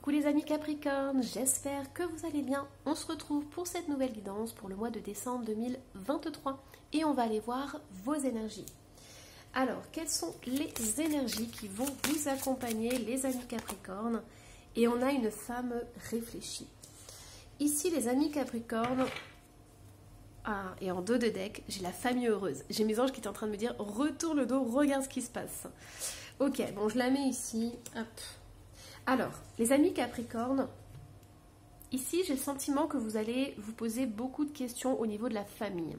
Coucou les amis Capricorne, j'espère que vous allez bien. On se retrouve pour cette nouvelle guidance pour le mois de décembre 2023 et on va aller voir vos énergies. Alors, quelles sont les énergies qui vont vous accompagner les amis Capricorne? Et on a une femme réfléchie. Ici les amis Capricorne, et en dos de deck, j'ai la famille heureuse. J'ai mes anges qui étaient en train de me dire retourne le dos, regarde ce qui se passe. Ok, bon je la mets ici, hop. Alors, les amis Capricorne, ici j'ai le sentiment que vous allez vous poser beaucoup de questions au niveau de la famille.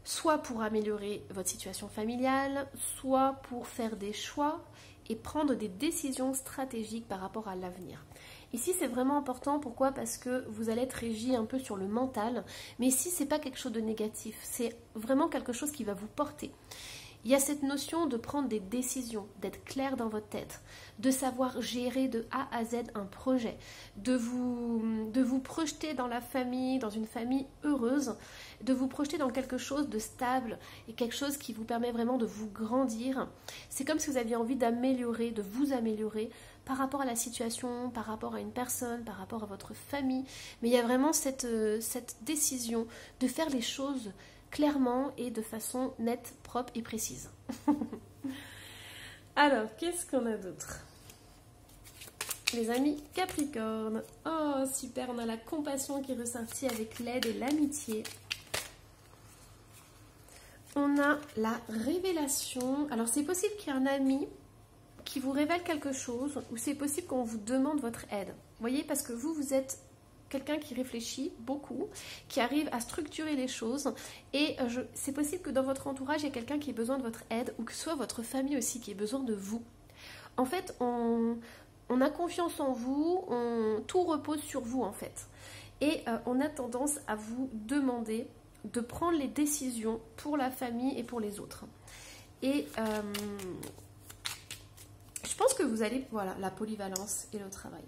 Soit pour améliorer votre situation familiale, soit pour faire des choix et prendre des décisions stratégiques par rapport à l'avenir. Ici c'est vraiment important, pourquoi? Parce que vous allez être régi un peu sur le mental, mais ici c'est pas quelque chose de négatif, c'est vraiment quelque chose qui va vous porter. Il y a cette notion de prendre des décisions, d'être clair dans votre tête, de savoir gérer de A à Z un projet, de vous projeter dans la famille, dans une famille heureuse, de vous projeter dans quelque chose de stable et quelque chose qui vous permet vraiment de vous grandir. C'est comme si vous aviez envie d'améliorer, de vous améliorer par rapport à la situation, par rapport à une personne, par rapport à votre famille. Mais il y a vraiment cette décision de faire les choses clairement et de façon nette, propre et précise. Alors, qu'est-ce qu'on a d'autre? Les amis Capricorne. Oh, super, on a la compassion qui est ressortie avec l'aide et l'amitié. On a la révélation. Alors, c'est possible qu'il y ait un ami qui vous révèle quelque chose ou c'est possible qu'on vous demande votre aide. Vous voyez, parce que vous êtes quelqu'un qui réfléchit beaucoup, qui arrive à structurer les choses et c'est possible que dans votre entourage, il y ait quelqu'un qui ait besoin de votre aide ou que ce soit votre famille aussi qui ait besoin de vous. En fait, on a confiance en vous, tout repose sur vous en fait. Et on a tendance à vous demander de prendre les décisions pour la famille et pour les autres. Et je pense que vous allez, voilà, la polyvalence et le travail.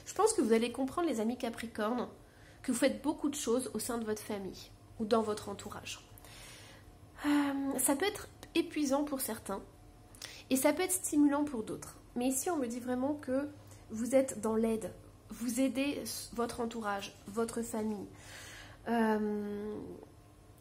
Je pense que vous allez comprendre, les amis Capricorne, que vous faites beaucoup de choses au sein de votre famille ou dans votre entourage. Ça peut être épuisant pour certains et ça peut être stimulant pour d'autres. Mais ici, on me dit vraiment que vous êtes dans l'aide. Vous aidez votre entourage, votre famille.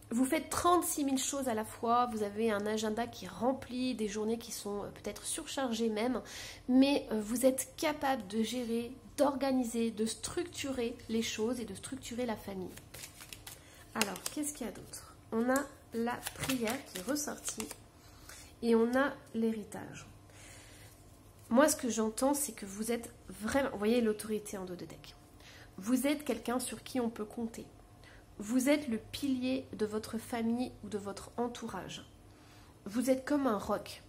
Vous faites 36 000 choses à la fois, vous avez un agenda qui est rempli, des journées qui sont peut-être surchargées même, mais vous êtes capable de gérer, d'organiser, de structurer les choses et de structurer la famille. Alors, qu'est-ce qu'il y a d'autre? On a la prière qui est ressortie et on a l'héritage. Moi, ce que j'entends, c'est que vous êtes vraiment, vous voyez l'autorité en dos de deck. Vous êtes quelqu'un sur qui on peut compter. Vous êtes le pilier de votre famille ou de votre entourage. Vous êtes comme un roc.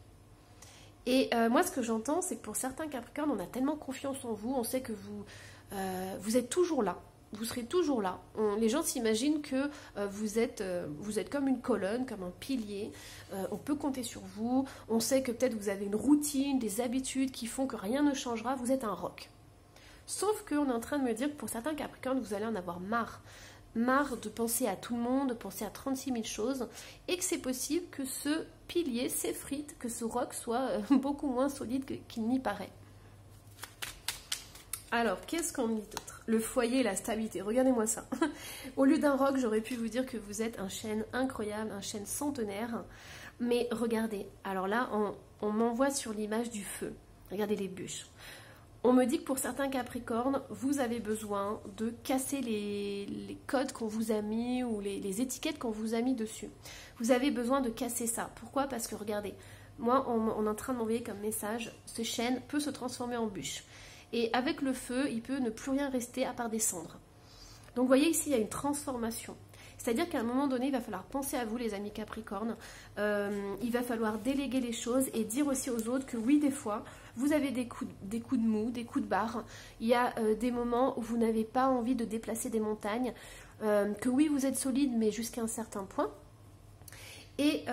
Et moi, ce que j'entends, c'est que pour certains Capricornes, on a tellement confiance en vous, on sait que vous êtes toujours là. Vous serez toujours là. Les gens s'imaginent que vous êtes comme une colonne, comme un pilier. On peut compter sur vous. On sait que peut-être vous avez une routine, des habitudes qui font que rien ne changera. Vous êtes un roc. Sauf qu'on est en train de me dire que pour certains Capricornes, vous allez en avoir marre. Marre de penser à tout le monde, de penser à 36 000 choses, et que c'est possible que ce pilier s'effrite, que ce roc soit beaucoup moins solide qu'il n'y paraît. Alors, qu'est-ce qu'on dit d'autre? Le foyer et la stabilité, regardez-moi ça. Au lieu d'un roc, j'aurais pu vous dire que vous êtes un chêne incroyable, un chêne centenaire, mais regardez, alors là, on m'envoie sur l'image du feu. Regardez les bûches. On me dit que pour certains Capricornes, vous avez besoin de casser les codes qu'on vous a mis ou les étiquettes qu'on vous a mis dessus. Vous avez besoin de casser ça. Pourquoi? Parce que regardez, moi on est en train de m'envoyer comme message, ce chêne peut se transformer en bûche. Et avec le feu, il peut ne plus rien rester à part des cendres. Donc vous voyez ici, il y a une transformation. C'est-à-dire qu'à un moment donné, il va falloir penser à vous, les amis Capricorne. Il va falloir déléguer les choses et dire aussi aux autres que oui, des fois, vous avez des coups de mou, des coups de barre. Il y a des moments où vous n'avez pas envie de déplacer des montagnes. Que oui, vous êtes solide, mais jusqu'à un certain point. Et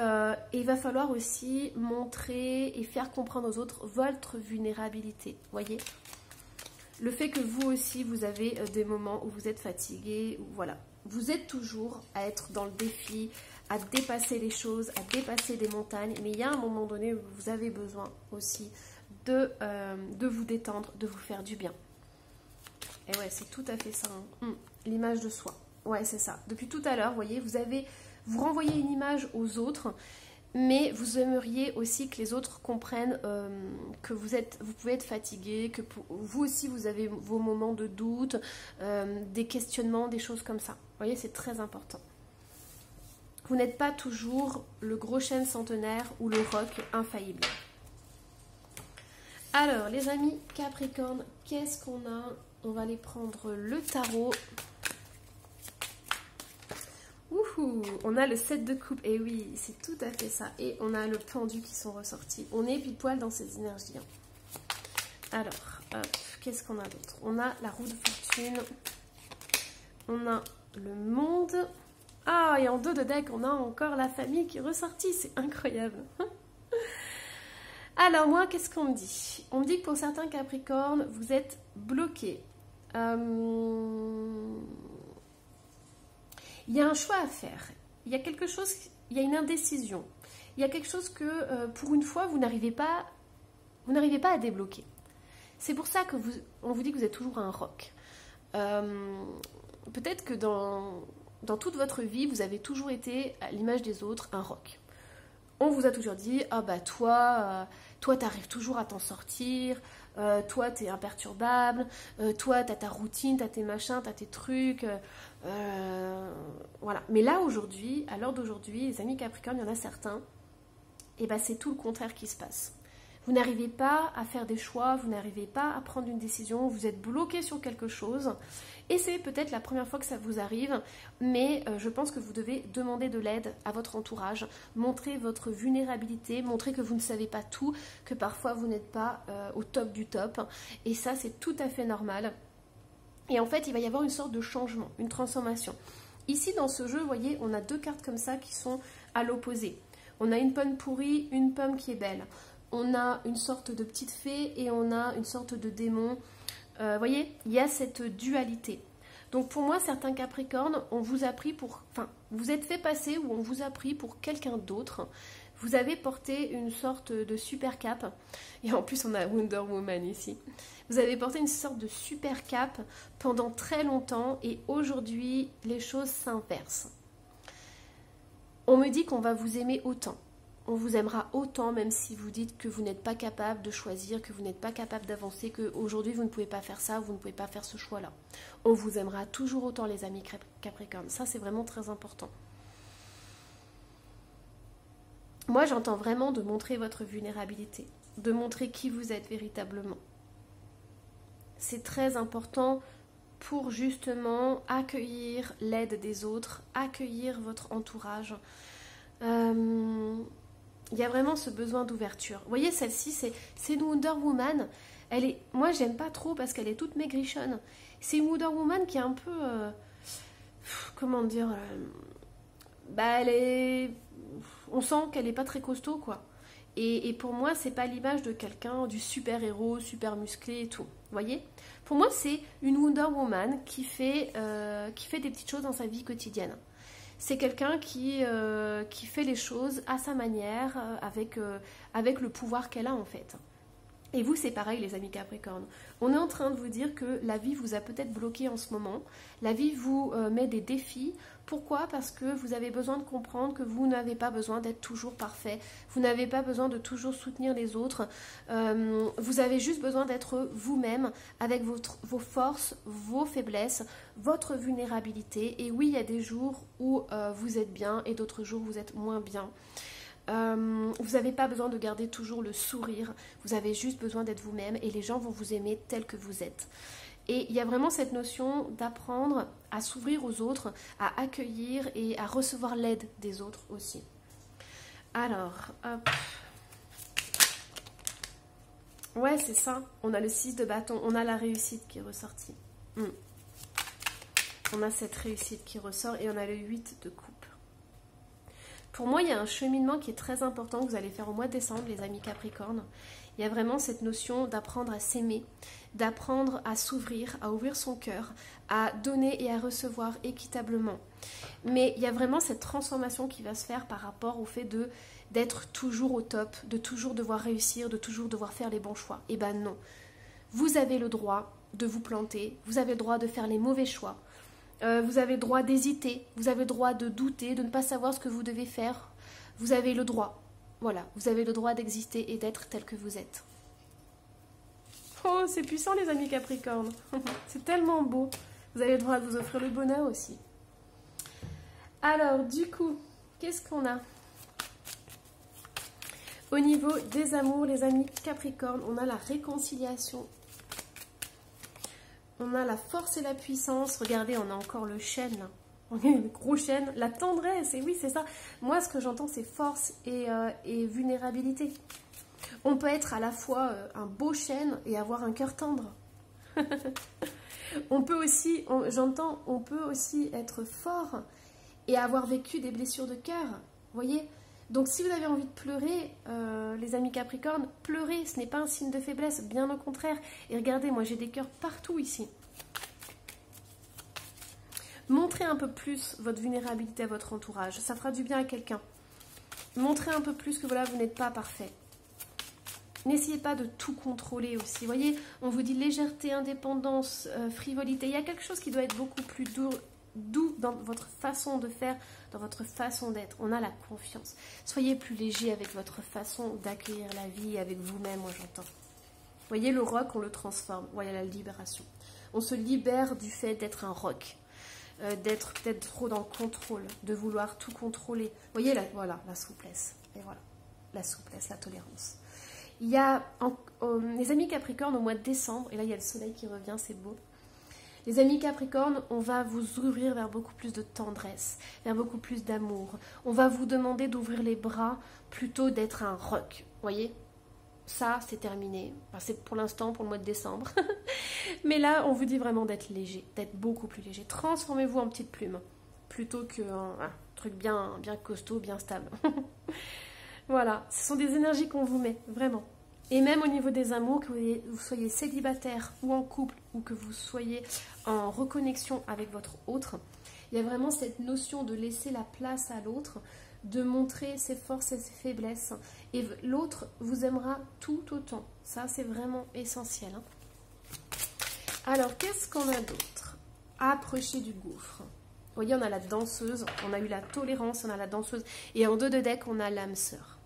il va falloir aussi montrer et faire comprendre aux autres votre vulnérabilité. Voyez ? Le fait que vous aussi, vous avez des moments où vous êtes fatigué, voilà. Vous êtes toujours à être dans le défi, à dépasser les choses, à dépasser des montagnes. Mais il y a un moment donné où vous avez besoin aussi de vous détendre, de vous faire du bien. Et ouais, c'est tout à fait ça. Hein. L'image de soi. Ouais, c'est ça. Depuis tout à l'heure, vous voyez, vous renvoyez une image aux autres, mais vous aimeriez aussi que les autres comprennent que vous pouvez être fatigué, que vous aussi vous avez vos moments de doute, des questionnements, des choses comme ça. Vous voyez, c'est très important. Vous n'êtes pas toujours le gros chêne centenaire ou le roc infaillible. Alors, les amis Capricorne, qu'est-ce qu'on a? On va aller prendre le tarot. Ouhou, on a le 7 de coupe. Et oui, c'est tout à fait ça. Et on a le pendu qui sont ressortis. On est pile poil dans ces énergies. Alors, qu'est-ce qu'on a d'autre? On a la roue de fortune. On a le monde. Ah, et en dos de deck, on a encore la famille qui est ressortie. C'est incroyable. Alors, moi, qu'est-ce qu'on me dit? On me dit que pour certains Capricornes, vous êtes bloqués. Il y a un choix à faire. Il y a quelque chose, il y a une indécision. Il y a quelque chose que, pour une fois, vous n'arrivez pas à débloquer. C'est pour ça que on vous dit que vous êtes toujours un roc. Peut-être que dans toute votre vie, vous avez toujours été, à l'image des autres, un roc. On vous a toujours dit, ah bah toi, t'arrives toujours à t'en sortir, toi t'es imperturbable, toi t'as ta routine, t'as tes machins, t'as tes trucs, voilà. Mais là aujourd'hui, à l'heure d'aujourd'hui, les amis Capricorne, il y en a certains, et ben c'est tout le contraire qui se passe. Vous n'arrivez pas à faire des choix, vous n'arrivez pas à prendre une décision, vous êtes bloqué sur quelque chose. Et c'est peut-être la première fois que ça vous arrive, mais je pense que vous devez demander de l'aide à votre entourage, montrer votre vulnérabilité, montrer que vous ne savez pas tout, que parfois vous n'êtes pas au top du top. Et ça, c'est tout à fait normal. Et en fait, il va y avoir une sorte de changement, une transformation. Ici, dans ce jeu, vous voyez, on a deux cartes comme ça qui sont à l'opposé. On a une pomme pourrie, une pomme qui est belle. On a une sorte de petite fée et on a une sorte de démon. Vous voyez, il y a cette dualité. Donc pour moi, certains Capricornes, on vous a pris pour... Enfin, vous êtes fait passer ou on vous a pris pour quelqu'un d'autre. Vous avez porté une sorte de super cape. Et en plus, on a Wonder Woman ici. Vous avez porté une sorte de super cape pendant très longtemps et aujourd'hui, les choses s'inversent. On me dit qu'on va vous aimer autant. On vous aimera autant même si vous dites que vous n'êtes pas capable de choisir, que vous n'êtes pas capable d'avancer, qu'aujourd'hui vous ne pouvez pas faire ça, vous ne pouvez pas faire ce choix-là. On vous aimera toujours autant les amis Capricorne. Ça c'est vraiment très important. Moi j'entends vraiment de montrer votre vulnérabilité, de montrer qui vous êtes véritablement. C'est très important pour justement accueillir l'aide des autres, accueillir votre entourage. Il y a vraiment ce besoin d'ouverture. Vous voyez, celle-ci, c'est une Wonder Woman. Moi, j'aime pas trop parce qu'elle est toute maigrichonne. C'est une Wonder Woman qui est un peu... comment dire on sent qu'elle n'est pas très costaud, quoi. Et pour moi, c'est pas l'image de quelqu'un, du super-héros, super musclé et tout. Vous voyez? Pour moi, c'est une Wonder Woman qui fait des petites choses dans sa vie quotidienne. C'est quelqu'un qui fait les choses à sa manière, avec le pouvoir qu'elle a en fait. Et vous, c'est pareil les amis Capricorne. On est en train de vous dire que la vie vous a peut-être bloqué en ce moment. La vie vous met des défis. Pourquoi? Parce que vous avez besoin de comprendre que vous n'avez pas besoin d'être toujours parfait. Vous n'avez pas besoin de toujours soutenir les autres. Vous avez juste besoin d'être vous-même avec vos forces, vos faiblesses, votre vulnérabilité. Et oui, il y a des jours où vous êtes bien et d'autres jours où vous êtes moins bien. Vous n'avez pas besoin de garder toujours le sourire, vous avez juste besoin d'être vous-même et les gens vont vous aimer tel que vous êtes. Et il y a vraiment cette notion d'apprendre à s'ouvrir aux autres, à accueillir et à recevoir l'aide des autres aussi. Alors, hop. Ouais, c'est ça, on a le 6 de bâton, on a la réussite qui est ressortie. On a cette réussite qui ressort et on a le 8 de coupe. Pour moi, il y a un cheminement qui est très important que vous allez faire au mois de décembre, les amis Capricorne. Il y a vraiment cette notion d'apprendre à s'aimer, d'apprendre à s'ouvrir, à ouvrir son cœur, à donner et à recevoir équitablement. Mais il y a vraiment cette transformation qui va se faire par rapport au fait d'être toujours au top, de toujours devoir réussir, de toujours devoir faire les bons choix. Eh ben non. Vous avez le droit de vous planter, vous avez le droit de faire les mauvais choix, vous avez le droit d'hésiter, vous avez le droit de douter, de ne pas savoir ce que vous devez faire. Vous avez le droit, voilà, vous avez le droit d'exister et d'être tel que vous êtes. Oh, c'est puissant les amis Capricorne. C'est tellement beau. Vous avez le droit de vous offrir le bonheur aussi. Alors, du coup, qu'est-ce qu'on a? Au niveau des amours, les amis Capricorne, on a la réconciliation. On a la force et la puissance. Regardez, on a encore le chêne. On a le gros chêne. La tendresse, et oui, c'est ça. Moi, ce que j'entends, c'est force et vulnérabilité. On peut être à la fois un beau chêne et avoir un cœur tendre. On peut aussi, on peut aussi être fort et avoir vécu des blessures de cœur. Vous voyez? Donc si vous avez envie de pleurer, les amis Capricorne, pleurez, ce n'est pas un signe de faiblesse, bien au contraire. Et regardez, moi j'ai des cœurs partout ici. Montrez un peu plus votre vulnérabilité à votre entourage, ça fera du bien à quelqu'un. Montrez un peu plus que voilà, vous n'êtes pas parfait. N'essayez pas de tout contrôler aussi. Vous voyez, on vous dit légèreté, indépendance, frivolité. Il y a quelque chose qui doit être beaucoup plus doux dans votre façon de faire, dans votre façon d'être. On a la confiance. Soyez plus léger avec votre façon d'accueillir la vie avec vous-même, moi j'entends. Vous voyez, le roc, on le transforme. Voilà la libération. On se libère du fait d'être un roc. D'être peut-être trop dans le contrôle, de vouloir tout contrôler. Vous voyez, voilà, la souplesse. Et voilà, la souplesse, la tolérance. Il y a les amis Capricorne au mois de décembre, et là il y a le soleil qui revient, c'est beau. Les amis Capricorne, on va vous ouvrir vers beaucoup plus de tendresse, vers beaucoup plus d'amour. On va vous demander d'ouvrir les bras plutôt d'être un roc. Vous voyez, ça c'est terminé. Enfin, c'est pour l'instant, pour le mois de décembre. Mais là, on vous dit vraiment d'être léger, d'être beaucoup plus léger. Transformez-vous en petite plume, plutôt qu'un truc bien costaud, bien stable. Voilà, ce sont des énergies qu'on vous met, vraiment. Et même au niveau des amours, que vous soyez célibataire ou en couple, ou que vous soyez en reconnexion avec votre autre, il y a vraiment cette notion de laisser la place à l'autre, de montrer ses forces et ses faiblesses. Et l'autre vous aimera tout autant. Ça, c'est vraiment essentiel. Hein. Alors, qu'est-ce qu'on a d'autre? Approchez du gouffre. Vous voyez, on a la danseuse, on a eu la tolérance, on a la danseuse. Et en dos de deck, on a l'âme sœur.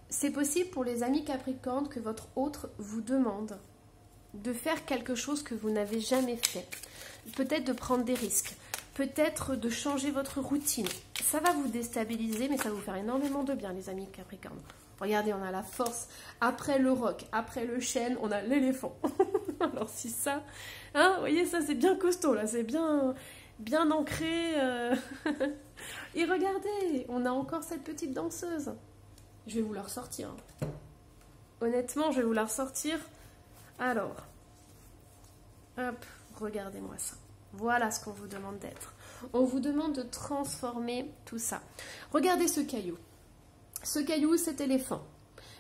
C'est possible pour les amis Capricorne que votre autre vous demande de faire quelque chose que vous n'avez jamais fait. Peut-être de prendre des risques. Peut-être de changer votre routine. Ça va vous déstabiliser, mais ça va vous faire énormément de bien, les amis Capricorne. Regardez, on a la force. Après le roc, après le chêne, on a l'éléphant. Alors si ça, hein, vous voyez, ça c'est bien costaud, là, c'est bien ancré. Et regardez, on a encore cette petite danseuse. Je vais vous la ressortir. Honnêtement, je vais vous la ressortir. Alors, hop, regardez-moi ça. Voilà ce qu'on vous demande d'être. On vous demande de transformer tout ça. Regardez ce caillou. Ce caillou, cet éléphant.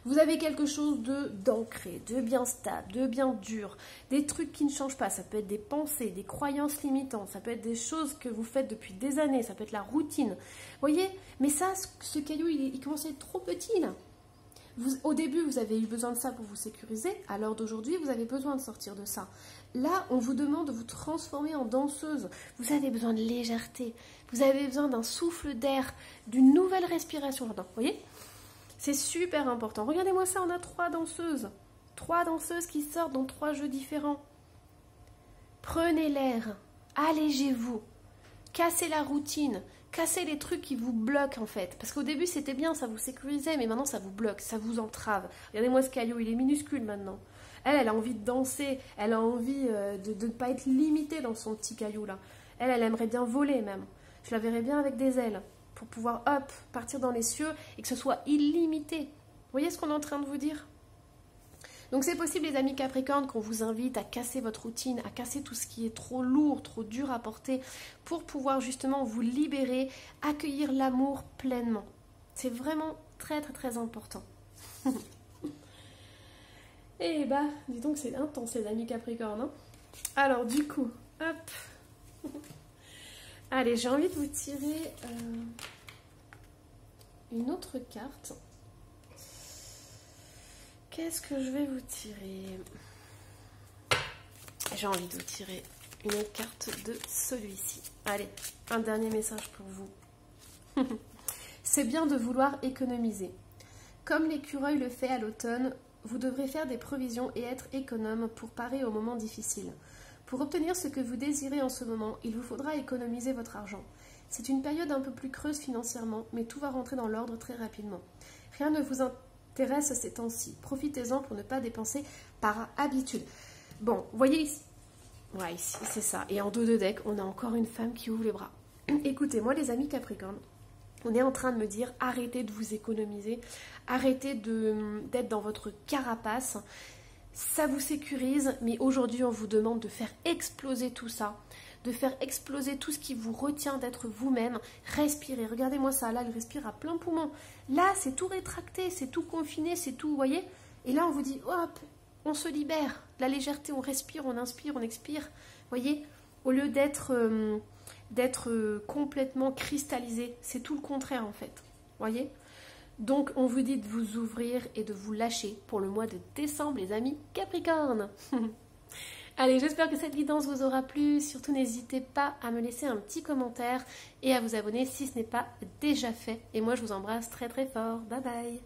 Vous avez quelque chose d'ancré, de bien stable, de bien dur. Des trucs qui ne changent pas. Ça peut être des pensées, des croyances limitantes. Ça peut être des choses que vous faites depuis des années. Ça peut être la routine. Vous voyez? Mais ça, ce caillou, il commence à être trop petit, là. Au début, vous avez eu besoin de ça pour vous sécuriser. À l'heure d'aujourd'hui, vous avez besoin de sortir de ça. Là, on vous demande de vous transformer en danseuse. Vous avez besoin de légèreté. Vous avez besoin d'un souffle d'air, d'une nouvelle respiration. Vous voyez? C'est super important. Regardez-moi ça, on a 3 danseuses. 3 danseuses qui sortent dans 3 jeux différents. Prenez l'air. Allégez-vous. Cassez la routine. Cassez les trucs qui vous bloquent en fait. Parce qu'au début c'était bien, ça vous sécurisait, mais maintenant ça vous bloque, ça vous entrave. Regardez-moi ce caillou, il est minuscule maintenant. Elle a envie de danser, elle a envie de ne pas être limitée dans son petit caillou là. Elle aimerait bien voler même. Je la verrais bien avec des ailes pour pouvoir hop, partir dans les cieux et que ce soit illimité. Vous voyez ce qu'on est en train de vous dire? Donc c'est possible les amis Capricorne qu'on vous invite à casser votre routine, à casser tout ce qui est trop lourd, trop dur à porter pour pouvoir justement vous libérer, accueillir l'amour pleinement. C'est vraiment très très très important. Et bah, dis donc c'est intense les amis Capricorne. Hein. Alors du coup, hop. Allez, j'ai envie de vous tirer une autre carte. qu'est-ce que je vais vous tirer? J'ai envie de vous tirer une autre carte de celui-ci. Allez, un dernier message pour vous. C'est bien de vouloir économiser. Comme l'écureuil le fait à l'automne, vous devrez faire des provisions et être économe pour parer aux moments difficiles. Pour obtenir ce que vous désirez en ce moment, il vous faudra économiser votre argent. C'est une période un peu plus creuse financièrement, mais tout va rentrer dans l'ordre très rapidement. Rien ne vous intéresse ces temps-ci. Profitez-en pour ne pas dépenser par habitude. Bon, vous voyez ici. Ouais, ici, c'est ça. Et en dos de deck, on a encore une femme qui ouvre les bras. Écoutez, moi les amis Capricorne, on est en train de me dire arrêtez de vous économiser, arrêtez d'être dans votre carapace. Ça vous sécurise, mais aujourd'hui on vous demande de faire exploser tout ça, de faire exploser tout ce qui vous retient d'être vous-même. Respirez, regardez-moi ça, là il respire à plein poumon. Là c'est tout rétracté, c'est tout confiné, c'est tout, vous voyez. Et là on vous dit hop, on se libère, la légèreté, on respire, on inspire, on expire. Vous voyez, au lieu d'être complètement cristallisé, c'est tout le contraire en fait. Vous voyez. Donc, on vous dit de vous ouvrir et de vous lâcher pour le mois de décembre, les amis Capricorne. Allez, j'espère que cette guidance vous aura plu. Surtout, n'hésitez pas à me laisser un petit commentaire et à vous abonner si ce n'est pas déjà fait. Et moi, je vous embrasse très très fort. Bye bye.